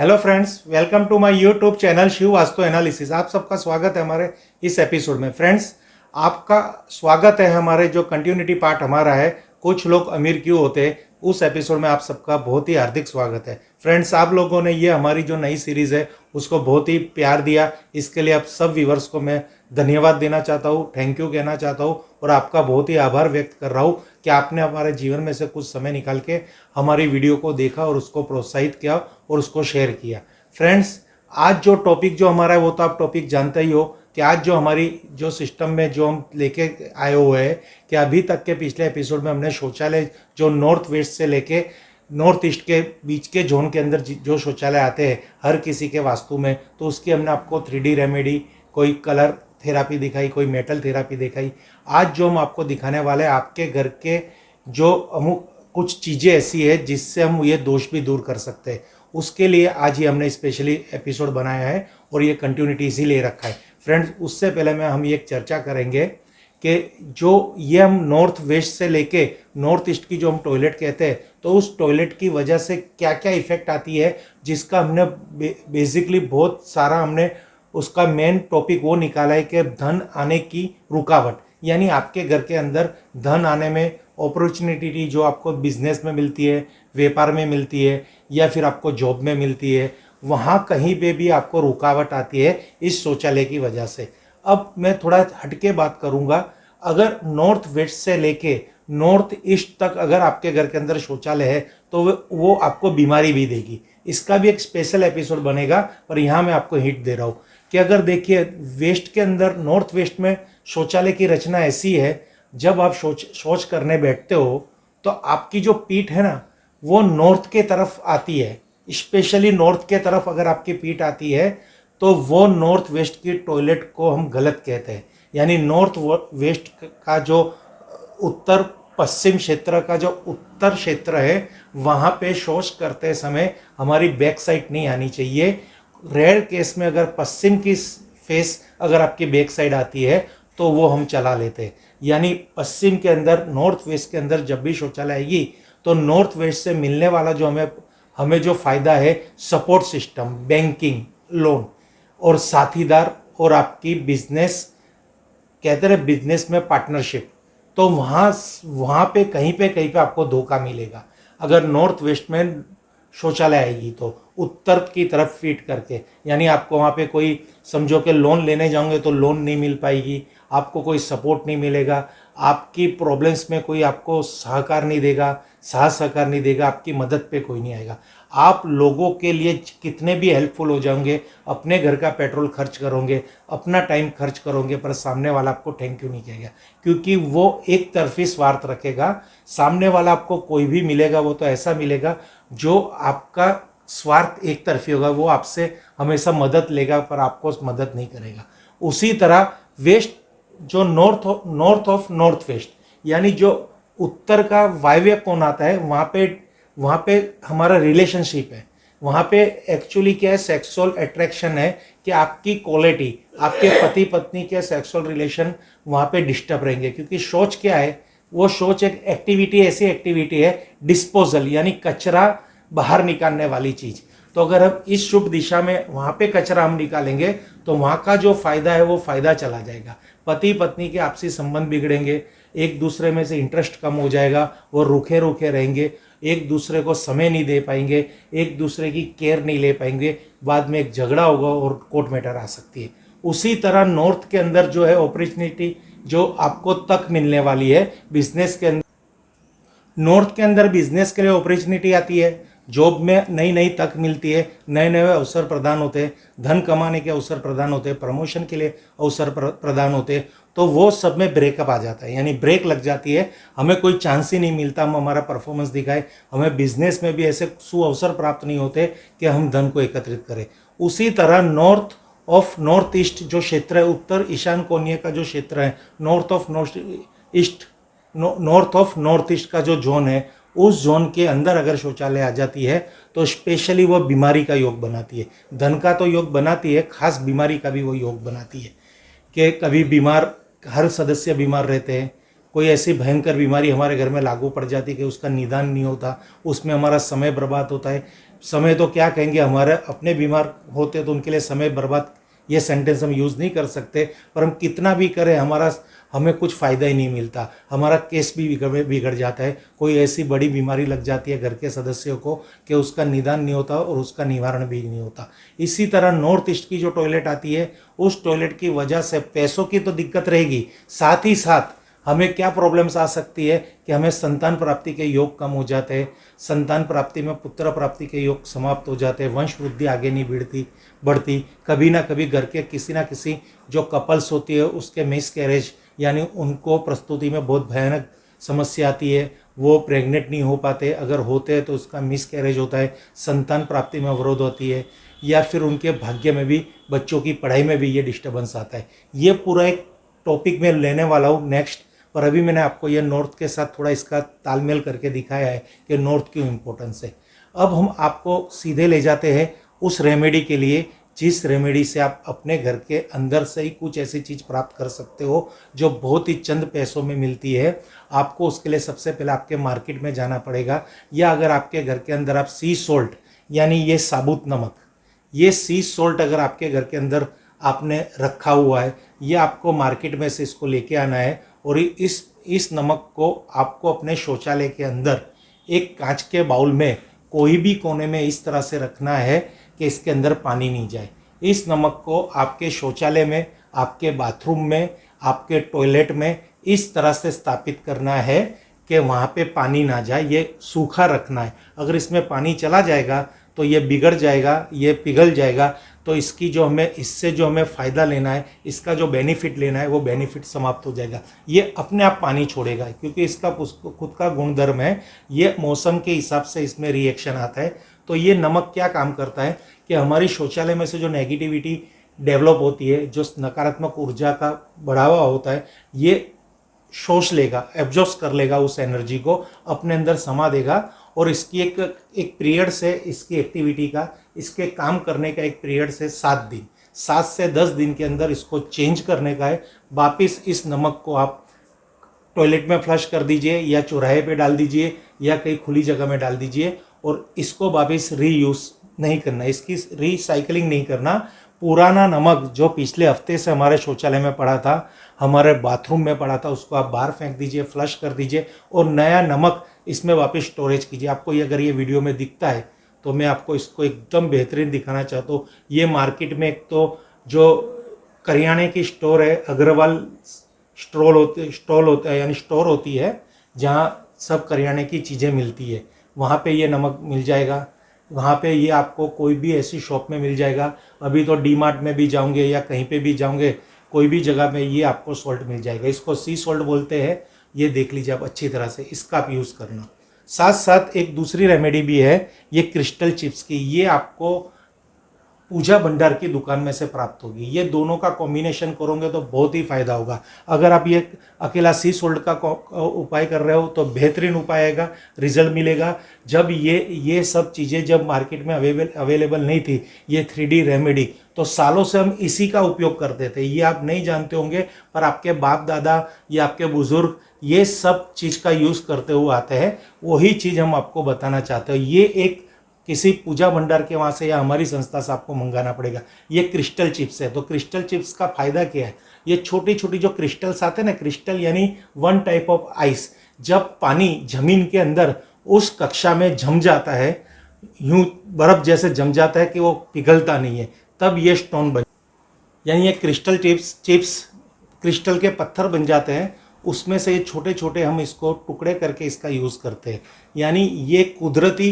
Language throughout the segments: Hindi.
Hello friends, welcome to my YouTube channel Shiv Vastu analysis. आप सबका स्वागत है हमारे इस एपिसोड में। फ्रेंड्स, आपका स्वागत है हमारे जो कंटिन्यूटी पार्ट हमारा है, कुछ लोग अमीर क्यों होते हैं, उस एपिसोड में आप सबका बहुत ही हार्दिक स्वागत है। फ्रेंड्स, आप लोगों ने ये हमारी जो नई सीरीज़ है उसको बहुत ही प्यार दिया, इसके लिए आप सब व्यूवर्स को मैं धन्यवाद देना चाहता हूँ, थैंक यू कहना चाहता हूँ और आपका बहुत ही आभार व्यक्त कर रहा हूँ कि आपने हमारे जीवन में से कुछ समय निकाल के हमारी वीडियो को देखा और उसको प्रोत्साहित किया और उसको शेयर किया। फ्रेंड्स, आज जो टॉपिक जो हमारा है वो तो आप टॉपिक जानते ही हो कि आज जो हमारी जो सिस्टम में जो हम लेके आए हुए हैं कि अभी तक के पिछले एपिसोड में हमने शौचालय जो नॉर्थ वेस्ट से लेके नॉर्थ ईस्ट के बीच के जोन के अंदर जो शौचालय आते हैं हर किसी के वास्तु में, तो उसकी हमने आपको 3D रेमेडी, कोई कलर थेरापी दिखाई, कोई मेटल थेरापी दिखाई। आज जो हम आपको दिखाने वाले हैं, आपके घर के जो अमुक कुछ चीज़ें ऐसी है जिससे हम ये दोष भी दूर कर सकते हैं, उसके लिए आज ही हमने स्पेशली एपिसोड बनाया है और ये कंटिन्यूटी इसीलिए रखा है। फ्रेंड्स, उससे पहले में हम ये एक चर्चा करेंगे कि जो ये हम नॉर्थ वेस्ट से लेके नॉर्थ ईस्ट की जो हम टॉयलेट कहते हैं, तो उस टॉयलेट की वजह से क्या क्या इफेक्ट आती है, जिसका हमने बेसिकली बहुत सारा हमने उसका मेन टॉपिक वो निकाला है कि धन आने की रुकावट, यानी आपके घर के अंदर धन आने में अपॉर्चुनिटी जो आपको बिजनेस में मिलती है, व्यापार में मिलती है या फिर आपको जॉब में मिलती है, वहाँ कहीं पे भी आपको रुकावट आती है इस शौचालय की वजह से। अब मैं थोड़ा हटके बात करूँगा। अगर नॉर्थ वेस्ट से लेके नॉर्थ ईस्ट तक अगर आपके घर के अंदर शौचालय है तो वो आपको बीमारी भी देगी। इसका भी एक स्पेशल एपिसोड बनेगा, पर यहाँ मैं आपको हिंट दे रहा हूँ कि अगर देखिए वेस्ट के अंदर नॉर्थ वेस्ट में शौचालय की रचना ऐसी है, जब आप शौच करने बैठते हो तो आपकी जो पीठ है ना वो नॉर्थ के तरफ आती है। स्पेशली नॉर्थ के तरफ अगर आपकी पीठ आती है तो वो नॉर्थ वेस्ट की टॉयलेट को हम गलत कहते हैं। यानी नॉर्थ वेस्ट का जो उत्तर पश्चिम क्षेत्र का जो उत्तर क्षेत्र है, वहाँ पे शौच करते समय हमारी बैक साइड नहीं आनी चाहिए। रेयर केस में अगर पश्चिम की फेस अगर आपकी बैक साइड आती है तो वो हम चला लेते हैं। यानी पश्चिम के अंदर नॉर्थ वेस्ट के अंदर जब भी शौचालय आएगी तो नॉर्थ वेस्ट से मिलने वाला जो हमें जो फ़ायदा है, सपोर्ट सिस्टम, बैंकिंग, लोन और साथीदार और आपकी बिजनेस, कहते हैं बिजनेस में पार्टनरशिप, तो वहाँ पे कहीं पे आपको धोखा मिलेगा। अगर नॉर्थ वेस्ट में शौचालय आएगी तो उत्तर की तरफ फीट करके, यानी आपको वहाँ पे कोई समझो कि लोन लेने जाओगे तो लोन नहीं मिल पाएगी, आपको कोई सपोर्ट नहीं मिलेगा, आपकी प्रॉब्लम्स में कोई आपको सहकार नहीं देगा, सहकार नहीं देगा, आपकी मदद पे कोई नहीं आएगा। आप लोगों के लिए कितने भी हेल्पफुल हो जाओगे, अपने घर का पेट्रोल खर्च करोगे, अपना टाइम खर्च करोगे, पर सामने वाला आपको थैंक यू नहीं कहेगा, क्योंकि वो एक तरफी स्वार्थ रखेगा। सामने वाला आपको कोई भी मिलेगा वो तो ऐसा मिलेगा जो आपका स्वार्थ एक तरफी होगा, वो आपसे हमेशा मदद लेगा पर आपको मदद नहीं करेगा। उसी तरह वेस्ट जो नॉर्थ ऑफ नॉर्थ वेस्ट, यानी जो उत्तर का वायव्य कोण आता है, वहाँ पे हमारा रिलेशनशिप है। वहाँ पे एक्चुअली क्या है, सेक्सुअल अट्रैक्शन है कि आपकी क्वालिटी, आपके पति पत्नी के सेक्सुअल रिलेशन वहाँ पे डिस्टर्ब रहेंगे। क्योंकि शौच क्या है, वो शौच एक एक्टिविटी, ऐसी एक्टिविटी है डिस्पोजल, यानी कचरा बाहर निकालने वाली चीज़। तो अगर हम इस शुभ दिशा में वहाँ पे कचरा हम निकालेंगे तो वहाँ का जो फायदा है वो फायदा चला जाएगा। पति पत्नी के आपसी संबंध बिगड़ेंगे, एक दूसरे में से इंटरेस्ट कम हो जाएगा, वो रूखे रूखे रहेंगे, एक दूसरे को समय नहीं दे पाएंगे, एक दूसरे की केयर नहीं ले पाएंगे, बाद में एक झगड़ा होगा और कोर्ट मैटर आ सकती है। उसी तरह नॉर्थ के अंदर जो है अपॉर्चुनिटी जो आपको तक मिलने वाली है बिजनेस के अंदर, नॉर्थ के अंदर बिजनेस के लिए अपॉर्चुनिटी आती है, जॉब में नई नई तक मिलती है, नए नए अवसर प्रदान होते हैं, धन कमाने के अवसर प्रदान होते हैं, प्रमोशन के लिए अवसर प्रदान होते हैं, तो वो सब में ब्रेकअप आ जाता है, यानी ब्रेक लग जाती है, हमें कोई चांस ही नहीं मिलता हम हमारा परफॉर्मेंस दिखाए, हमें बिजनेस में भी ऐसे सुअवसर प्राप्त नहीं होते कि हम धन को एकत्रित करें। उसी तरह नॉर्थ ऑफ नॉर्थ ईस्ट जो क्षेत्र है, उत्तर ईशान कोणीय का जो क्षेत्र है, नॉर्थ ऑफ नॉर्थ ईस्ट का जो जोन है, उस जोन के अंदर अगर शौचालय आ जाती है तो स्पेशली वो बीमारी का योग बनाती है। धन का तो योग बनाती है, खास बीमारी का भी वो योग बनाती है कि कभी बीमार, हर सदस्य बीमार रहते हैं, कोई ऐसी भयंकर बीमारी हमारे घर में लागू पड़ जाती है कि उसका निदान नहीं होता, उसमें हमारा समय बर्बाद होता है, समय तो क्या कहेंगे, हमारे अपने बीमार होते तो उनके लिए समय बर्बाद, ये सेंटेंस हम यूज़ नहीं कर सकते, पर हम कितना भी करें हमें कुछ फ़ायदा ही नहीं मिलता। हमारा केस भी बिगड़ जाता है, कोई ऐसी बड़ी बीमारी लग जाती है घर के सदस्यों को कि उसका निदान नहीं होता और उसका निवारण भी नहीं होता। इसी तरह नॉर्थ ईस्ट की जो टॉयलेट आती है, उस टॉयलेट की वजह से पैसों की तो दिक्कत रहेगी, साथ ही साथ हमें क्या प्रॉब्लम्स आ सकती है कि हमें संतान प्राप्ति के योग कम हो जाते हैं, संतान प्राप्ति में पुत्र प्राप्ति के योग समाप्त हो जाते हैं, वंश वृद्धि आगे नहीं बढ़ती। कभी ना कभी घर के किसी ना किसी जो कपल्स होती है उसके मिस कैरेज, यानी उनको प्रस्तुति में बहुत भयानक समस्या आती है, वो प्रेग्नेंट नहीं हो पाते, अगर होते हैं तो उसका मिस कैरेज होता है, संतान प्राप्ति में अवरोध होती है, या फिर उनके भाग्य में भी, बच्चों की पढ़ाई में भी ये डिस्टर्बेंस आता है। ये पूरा एक टॉपिक मैं लेने वाला हूँ नेक्स्ट, पर अभी मैंने आपको ये नॉर्थ के साथ थोड़ा इसका तालमेल करके दिखाया है कि नॉर्थ क्यों इम्पोर्टेंस है। अब हम आपको सीधे ले जाते हैं उस रेमेडी के लिए, जिस रेमेडी से आप अपने घर के अंदर से ही कुछ ऐसी चीज़ प्राप्त कर सकते हो जो बहुत ही चंद पैसों में मिलती है। आपको उसके लिए सबसे पहले आपके मार्केट में जाना पड़ेगा, या अगर आपके घर के अंदर आप सी सोल्ट, यानी ये साबुत नमक, ये सी सोल्ट अगर आपके घर के अंदर आपने रखा हुआ है, ये आपको मार्केट में से इसको लेके आना है, और इस नमक को आपको अपने शौचालय के अंदर एक कांच के बाउल में कोई भी कोने में इस तरह से रखना है कि इसके अंदर पानी नहीं जाए। इस नमक को आपके शौचालय में, आपके बाथरूम में, आपके टॉयलेट में इस तरह से स्थापित करना है कि वहाँ पे पानी ना जाए, ये सूखा रखना है। अगर इसमें पानी चला जाएगा तो ये बिगड़ जाएगा, ये पिघल जाएगा, तो इससे जो हमें फ़ायदा लेना है, इसका जो बेनिफिट लेना है, वो बेनिफिट समाप्त हो जाएगा। ये अपने आप पानी छोड़ेगा, क्योंकि इसका खुद का गुणधर्म है, ये मौसम के हिसाब से इसमें रिएक्शन आता है। तो ये नमक क्या काम करता है कि हमारी शौचालय में से जो नेगेटिविटी डेवलप होती है, जो नकारात्मक ऊर्जा का बढ़ावा होता है, ये शोष लेगा, एब्जॉर्ब कर लेगा, उस एनर्जी को अपने अंदर समा देगा, और इसकी एक पीरियड से, इसकी एक्टिविटी का, इसके काम करने का एक पीरियड से 7 दिन, 7 से 10 दिन के अंदर इसको चेंज करने का है। वापिस इस नमक को आप टॉयलेट में फ्लश कर दीजिए, या चौराहे पे डाल दीजिए, या कहीं खुली जगह में डाल दीजिए, और इसको वापिस रीयूज़ नहीं करना, इसकी रिसाइकलिंग नहीं करना। पुराना नमक जो पिछले हफ्ते से हमारे शौचालय में पड़ा था, हमारे बाथरूम में पड़ा था, उसको आप बाहर फेंक दीजिए, फ्लश कर दीजिए, और नया नमक इसमें वापस स्टोरेज कीजिए। आपको ये अगर ये वीडियो में दिखता है तो मैं आपको इसको एकदम बेहतरीन दिखाना चाहता हूँ। ये मार्केट में एक तो जो करियाने की स्टोर है, अग्रवाल स्टॉल होता है, यानी स्टोर होती है जहाँ सब करियाने की चीज़ें मिलती है, वहाँ पे ये नमक मिल जाएगा। वहाँ पे ये आपको कोई भी ऐसी शॉप में मिल जाएगा। अभी तो डी मार्ट में भी जाओगे या कहीं पे भी जाओगे, कोई भी जगह में ये आपको सॉल्ट मिल जाएगा। इसको सी सॉल्ट बोलते हैं। ये देख लीजिए आप अच्छी तरह से, इसका आप यूज़ करना। साथ साथ एक दूसरी रेमेडी भी है, ये क्रिस्टल चिप्स की, ये आपको पूजा भंडार की दुकान में से प्राप्त होगी। ये दोनों का कॉम्बिनेशन करोगे तो बहुत ही फायदा होगा। अगर आप ये अकेला सी सोल्ट का उपाय कर रहे हो तो बेहतरीन उपाय आएगा, रिजल्ट मिलेगा। जब ये सब चीज़ें जब मार्केट में अवेलेबल नहीं थी, ये 3D रेमेडी, तो सालों से हम इसी का उपयोग करते थे। ये आप नहीं जानते होंगे, पर आपके बाप दादा या आपके बुजुर्ग ये सब चीज़ का यूज़ करते हुए आते हैं। वही चीज़ हम आपको बताना चाहते हैं। ये एक किसी पूजा भंडार के वहाँ से या हमारी संस्था से आपको मंगाना पड़ेगा। ये क्रिस्टल चिप्स है। तो क्रिस्टल चिप्स का फ़ायदा क्या है? ये छोटी छोटी जो क्रिस्टल्स आते हैं ना, क्रिस्टल यानी वन टाइप ऑफ आइस, जब पानी ज़मीन के अंदर उस कक्षा में जम जाता है, यूँ बर्फ़ जैसे जम जाता है कि वो पिघलता नहीं है, तब ये स्टोन बन, यानी ये क्रिस्टल चिप्स क्रिस्टल के पत्थर बन जाते हैं। उसमें से ये छोटे छोटे हम इसको टुकड़े करके इसका यूज़ करते हैं। यानी ये कुदरती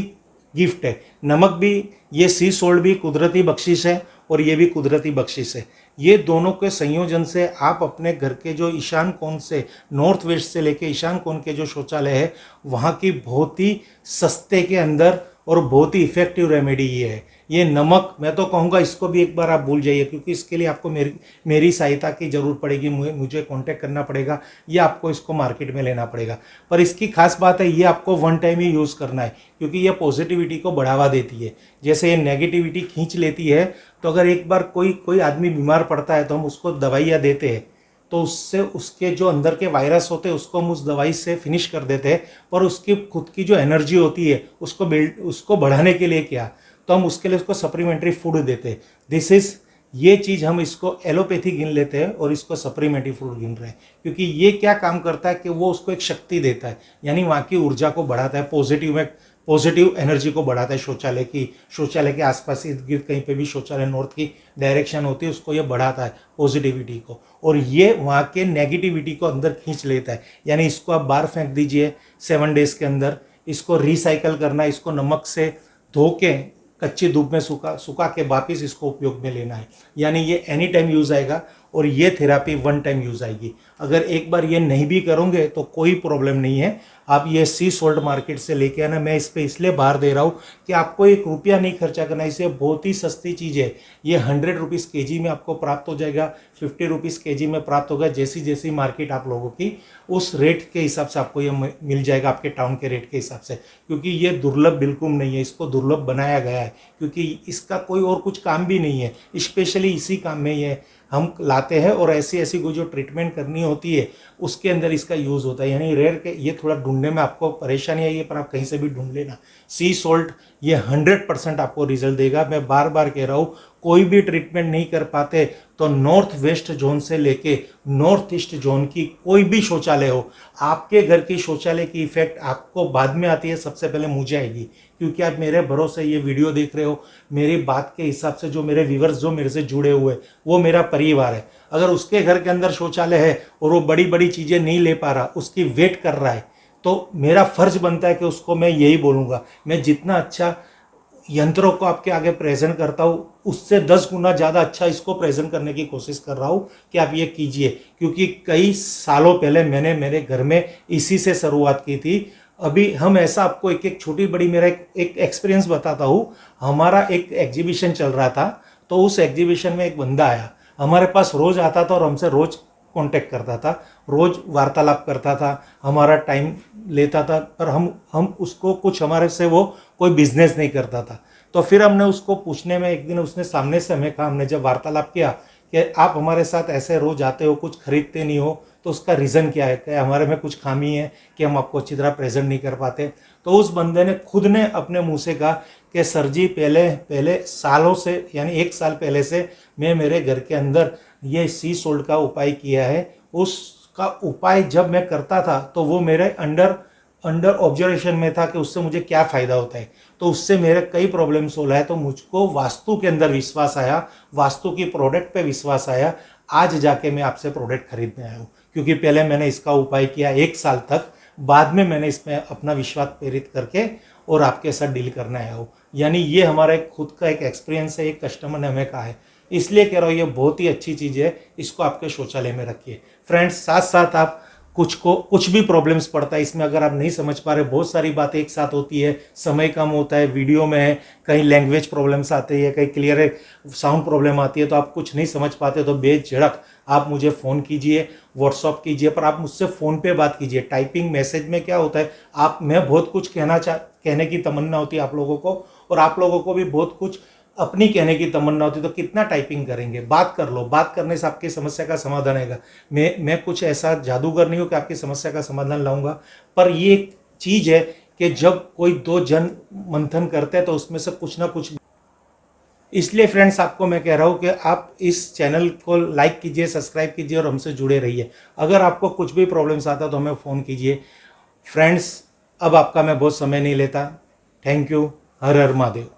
गिफ्ट है। नमक भी, ये सी सोल्ट भी कुदरती बख्शिश है, और ये भी कुदरती बख्शिश है। ये दोनों के संयोजन से आप अपने घर के जो ईशान कोण से, नॉर्थ वेस्ट से लेके ईशान कोण के जो शौचालय है, वहाँ की बहुत ही सस्ते के अंदर और बहुत ही इफ़ेक्टिव रेमेडी ये है। ये नमक, मैं तो कहूँगा इसको भी एक बार आप भूल जाइए, क्योंकि इसके लिए आपको मेरी सहायता की ज़रूरत पड़ेगी। मुझे कांटेक्ट करना पड़ेगा, या आपको इसको मार्केट में लेना पड़ेगा। पर इसकी खास बात है, ये आपको वन टाइम ही यूज़ करना है, क्योंकि ये पॉजिटिविटी को बढ़ावा देती है। जैसे ये नेगेटिविटी खींच लेती है, तो अगर एक बार कोई आदमी बीमार पड़ता है तो हम उसको दवाइयाँ देते हैं, तो उससे उसके जो अंदर के वायरस होते हैं उसको हम उस दवाई से फिनिश कर देते हैं, पर उसकी खुद की जो एनर्जी होती है उसको बढ़ाने के लिए क्या, तो हम उसके लिए उसको सप्लीमेंट्री फूड देते हैं। दिस इज ये चीज़ हम इसको एलोपैथी गिन लेते हैं और इसको सप्लीमेंट्री फूड गिन रहे हैं, क्योंकि ये क्या काम करता है कि वो उसको एक शक्ति देता है, यानी वहाँ की ऊर्जा को बढ़ाता है, पॉजिटिव एनर्जी को बढ़ाता है। शौचालय के आसपास इर्द गिर्द कहीं पे भी शौचालय नॉर्थ की डायरेक्शन होती है उसको ये बढ़ाता है पॉजिटिविटी को, और ये वहाँ के नेगेटिविटी को अंदर खींच लेता है। यानी इसको आप बाहर फेंक दीजिए 7 डेज के अंदर, इसको रिसाइकल करना है, इसको नमक से धो के कच्ची धूप में सुखा के वापस इसको उपयोग में लेना है। यानी ये एनी टाइम यूज़ आएगा और ये थेरापी 1 टाइम यूज़ आएगी। अगर एक बार ये नहीं भी करोगे तो कोई प्रॉब्लम नहीं है, आप ये सी सोल्ट मार्केट से लेके आना। मैं इस पे इसलिए बाहर दे रहा हूँ कि आपको 1 रुपया नहीं खर्चा करना, इसे बहुत ही सस्ती चीज़ है। ये 100 रुपीज़ kg में आपको प्राप्त हो जाएगा, 50 रुपीज़ kg में प्राप्त होगा। जैसी जैसी मार्केट आप लोगों की उस रेट के हिसाब से आपको ये मिल जाएगा, आपके टाउन के रेट के हिसाब से, क्योंकि ये दुर्लभ बिल्कुल नहीं है, इसको दुर्लभ बनाया गया है क्योंकि इसका कोई और कुछ काम भी नहीं है, स्पेशली इसी काम में ये हम लाते हैं और ऐसी ऐसी कोई जो ट्रीटमेंट करनी होती है उसके अंदर इसका यूज़ होता है। यानी रेयर के ये थोड़ा ढूंढने में आपको परेशानी आई है, पर आप कहीं से भी ढूंढ लेना, सी सोल्ट ये 100% आपको रिजल्ट देगा। मैं बार बार कह रहा हूँ, कोई भी ट्रीटमेंट नहीं कर पाते तो नॉर्थ वेस्ट जोन से लेके नॉर्थ ईस्ट जोन की कोई भी शौचालय हो, आपके घर की शौचालय की इफेक्ट आपको बाद में आती है, सबसे पहले मुझे आएगी, क्योंकि आप मेरे भरोसे ये वीडियो देख रहे हो। मेरी बात के हिसाब से जो मेरे व्यूवर्स जो मेरे से जुड़े हुए वो मेरा परिवार है। अगर उसके घर के अंदर शौचालय है और वो बड़ी बड़ी चीज़ें नहीं ले पा रहा, उसकी वेट कर रहा है, तो मेरा फर्ज बनता है कि उसको मैं यही बोलूँगा। मैं जितना अच्छा यंत्रों को आपके आगे प्रेजेंट करता हूँ उससे 10 गुना ज़्यादा अच्छा इसको प्रेजेंट करने की कोशिश कर रहा हूँ कि आप ये कीजिए, क्योंकि कई सालों पहले मैंने मेरे घर में इसी से शुरुआत की थी। अभी हम ऐसा आपको एक छोटी बड़ी मेरा एक एक्सपीरियंस बताता हूँ। हमारा एक एग्जीबिशन चल रहा था, तो उस एग्जीबिशन में एक बंदा आया, हमारे पास रोज़ आता था और हमसे रोज़ कांटेक्ट करता था, रोज़ वार्तालाप करता था, हमारा टाइम लेता था, पर हम उसको कुछ हमारे से वो कोई बिजनेस नहीं करता था। तो फिर हमने उसको पूछने में एक दिन उसने सामने से हमें कहा, हमने जब वार्तालाप किया कि आप हमारे साथ ऐसे रोज़ आते हो, कुछ खरीदते नहीं हो, तो उसका रीज़न क्या है, कि हमारे में कुछ खामी है कि हम आपको अच्छी तरह प्रेजेंट नहीं कर पाते। तो उस बंदे ने खुद ने अपने मुंह से कहा कि सर जी पहले सालों से, यानी 1 साल पहले से मैं मेरे घर के अंदर ये सी सोल्ट का उपाय किया है। उसका उपाय जब मैं करता था तो वो मेरे अंडर ऑब्जर्वेशन में था कि उससे मुझे क्या फ़ायदा होता है, तो उससे मेरे कई प्रॉब्लम सोल्व है। तो मुझको वास्तु के अंदर विश्वास आया, वास्तु की प्रोडक्ट पे विश्वास आया, आज जाके मैं आपसे प्रोडक्ट खरीदने आया हूँ। क्योंकि पहले मैंने इसका उपाय किया 1 साल तक, बाद में मैंने इसमें अपना विश्वास प्रेरित करके और आपके साथ डील करने आया हूँ। यानी ये हमारा एक खुद का एक एक्सपीरियंस है, एक कस्टमर ने हमें कहा है, इसलिए कह रहा हूँ ये बहुत ही अच्छी चीज़ है, इसको आपके शौचालय में रखिए। फ्रेंड्स, साथ साथ आप कुछ भी प्रॉब्लम्स पड़ता है इसमें, अगर आप नहीं समझ पा रहे, बहुत सारी बातें एक साथ होती है, समय कम होता है, वीडियो में है, कहीं लैंग्वेज प्रॉब्लम्स आती है, कहीं क्लियर साउंड प्रॉब्लम आती है, तो आप कुछ नहीं समझ पाते तो बेझिझक आप मुझे फ़ोन कीजिए, व्हाट्सअप कीजिए, पर आप मुझसे फ़ोन पे बात कीजिए। टाइपिंग मैसेज में क्या होता है, मैं बहुत कुछ कहने की तमन्ना होती है आप लोगों को, और आप लोगों को भी बहुत कुछ अपनी कहने की तमन्ना होती है, तो कितना टाइपिंग करेंगे, बात कर लो, बात करने से आपकी समस्या का समाधान आएगा। मैं कुछ ऐसा जादूगर नहीं हूँ कि आपकी समस्या का समाधान लाऊंगा, पर ये एक चीज़ है कि जब कोई 2 जन मंथन करते हैं तो उसमें से कुछ ना कुछ, इसलिए फ्रेंड्स आपको मैं कह रहा हूँ कि आप इस चैनल को लाइक कीजिए, सब्सक्राइब कीजिए और हमसे जुड़े रहिए। अगर आपको कुछ भी प्रॉब्लम्स आता तो हमें फ़ोन कीजिए। फ्रेंड्स, अब आपका मैं बहुत समय नहीं लेता। Thank you. Her her Mahadev.